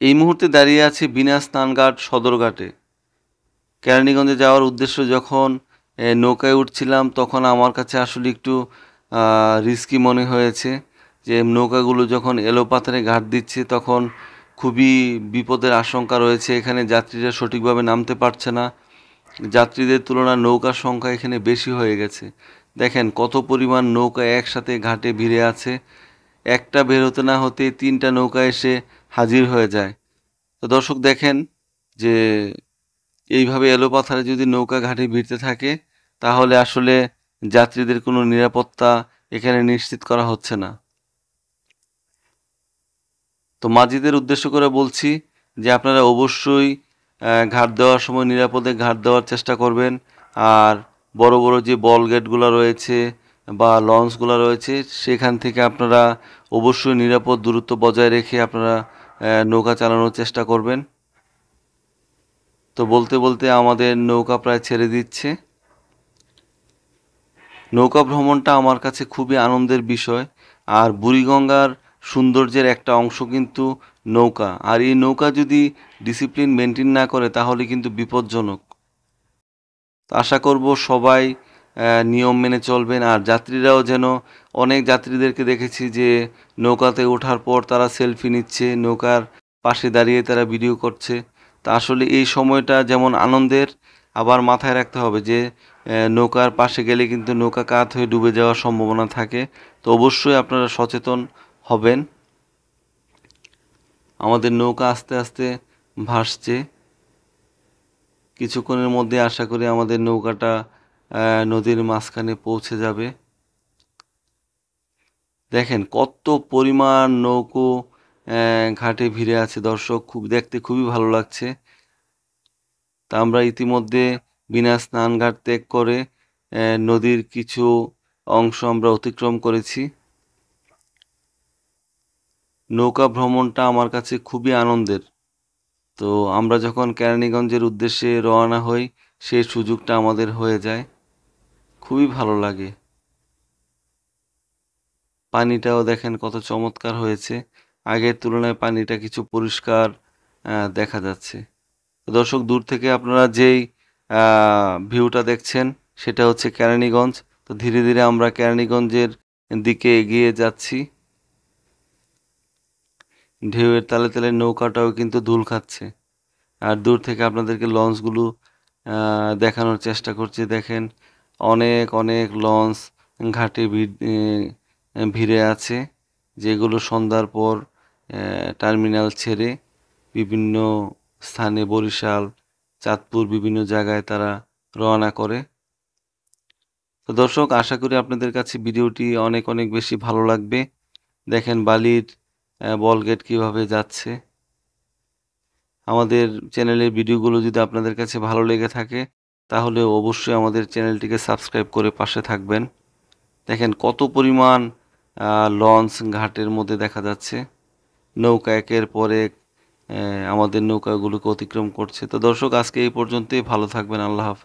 এই মুহূর্তে দাঁড়িয়ে আছি বিনা স্নানঘাট সদরঘাটে। কেরানীগঞ্জে যাওয়ার উদ্দেশ্য যখন নৌকায় উঠছিলাম তখন আমার কাছে আসলে একটু রিস্কি মনে হয়েছে যে নৌকাগুলো যখন এলোপাথাড়ি ঘাট দিচ্ছে তখন খুবই বিপদের আশঙ্কা রয়েছে। এখানে যাত্রীরা সঠিকভাবে নামতে পারছে না। যাত্রীদের তুলনায় নৌকার সংখ্যা এখানে বেশি হয়ে গেছে। দেখেন কত পরিমাণ নৌকা একসাথে ঘাটে ভিড়ে আছে। একটা বের হতে না হতেই ৩টা নৌকা এসে হাজির হয়ে যায়। তো দর্শক দেখেন যে এইভাবে এলোপাথাড়ি যদি নৌকা ঘাটে ভিড়তে থাকে তাহলে আসলে যাত্রীদের কোনো নিরাপত্তা এখানে নিশ্চিত করা হচ্ছে না। তো মাঝিদের উদ্দেশ্য করে বলছি যে আপনারা অবশ্যই ঘাট দেওয়ার সময় নিরাপদে ঘাট দেওয়ার চেষ্টা করবেন। আর বড় বড় যে বল গেটগুলো রয়েছে বা লঞ্চগুলো রয়েছে সেখান থেকে আপনারা অবশ্যই নিরাপদ দূরত্ব বজায় রেখে আপনারা নৌকা চালানোর চেষ্টা করবেন। তো বলতে বলতে আমাদের নৌকা প্রায় ছেড়ে দিচ্ছে। নৌকা ভ্রমণটা আমার কাছে খুবই আনন্দের বিষয়। আর বুড়িগঙ্গার সৌন্দর্যের একটা অংশ কিন্তু নৌকা। আর এই নৌকা যদি ডিসিপ্লিন মেনটেন না করে তাহলে কিন্তু বিপজ্জনক। তো আশা করব সবাই নিয়ম মেনে চলবেন। আর যাত্রীরাও যেন, অনেক যাত্রীদেরকে দেখেছি যে নৌকাতে ওঠার পর তারা সেলফি নিচ্ছে, নৌকার পাশে দাঁড়িয়ে তারা ভিডিও করছে। তা আসলে এই সময়টা যেমন আনন্দের, আবার মাথায় রাখতে হবে যে নৌকার পাশে গেলে কিন্তু নৌকা কাত হয়ে ডুবে যাওয়ার সম্ভাবনা থাকে। তো অবশ্যই আপনারা সচেতন হবেন। আমাদের নৌকা আস্তে আস্তে ভাসছে। কিছুক্ষণের মধ্যে আশা করি আমাদের নৌকাটা নদীর মাঝখানে পৌঁছে যাবে। দেখেন কত পরিমাণ নৌকো ঘাটে ভিড়ে আছে দর্শক, দেখতে খুবই ভালো লাগছে। তা আমরা ইতিমধ্যে বিনা স্নানঘাট ত্যাগ করে নদীর কিছু অংশ আমরা অতিক্রম করেছি। নৌকা ভ্রমণটা আমার কাছে খুবই আনন্দের। তো আমরা যখন কেরানীগঞ্জের উদ্দেশ্যে রওনা হই সেই সুযোগটা আমাদের হয়ে যায়, খুবই ভালো লাগে। পানিটাও দেখেন কত চমৎকার হয়েছে। আগের তুলনায় পানিটা কিছু পরিষ্কার দেখা যাচ্ছে। দর্শক দূর থেকে আপনারা যেই ভিউটা দেখছেন সেটা হচ্ছে কেরানীগঞ্জ। তো ধীরে ধীরে আমরা কেরানীগঞ্জের দিকে এগিয়ে যাচ্ছি। ঢেউয়ের তালে তালে নৌকাটাও কিন্তু দুল খাচ্ছে। আর দূর থেকে আপনাদেরকে লঞ্চগুলো দেখানোর চেষ্টা করছি। দেখেন অনেক অনেক লঞ্চ ঘাটে ভিড়ে আছে, যেগুলো সন্ধ্যার পর টার্মিনাল ছেড়ে বিভিন্ন স্থানে, বরিশাল, চাঁদপুর, বিভিন্ন জায়গায় তারা রওনা করে। তো দর্শক আশা করি আপনাদের কাছে ভিডিওটি অনেক অনেক বেশি ভালো লাগবে। দেখেন বালির বল গেট কীভাবে যাচ্ছে। আমাদের চ্যানেলের ভিডিওগুলো যদি আপনাদের কাছে ভালো লেগে থাকে তাহলে অবশ্যই আমাদের চ্যানেলটিকে সাবস্ক্রাইব করে পাশে থাকবেন। দেখেন কত পরিমাণ লঞ্চ ঘাটের মধ্যে দেখা যাচ্ছে। নৌকা একের পর এক আমাদের নৌকাগুলোকে অতিক্রম করছে। তো দর্শক আজকে এই পর্যন্তই, ভালো থাকবেন। আল্লাহ হাফেজ।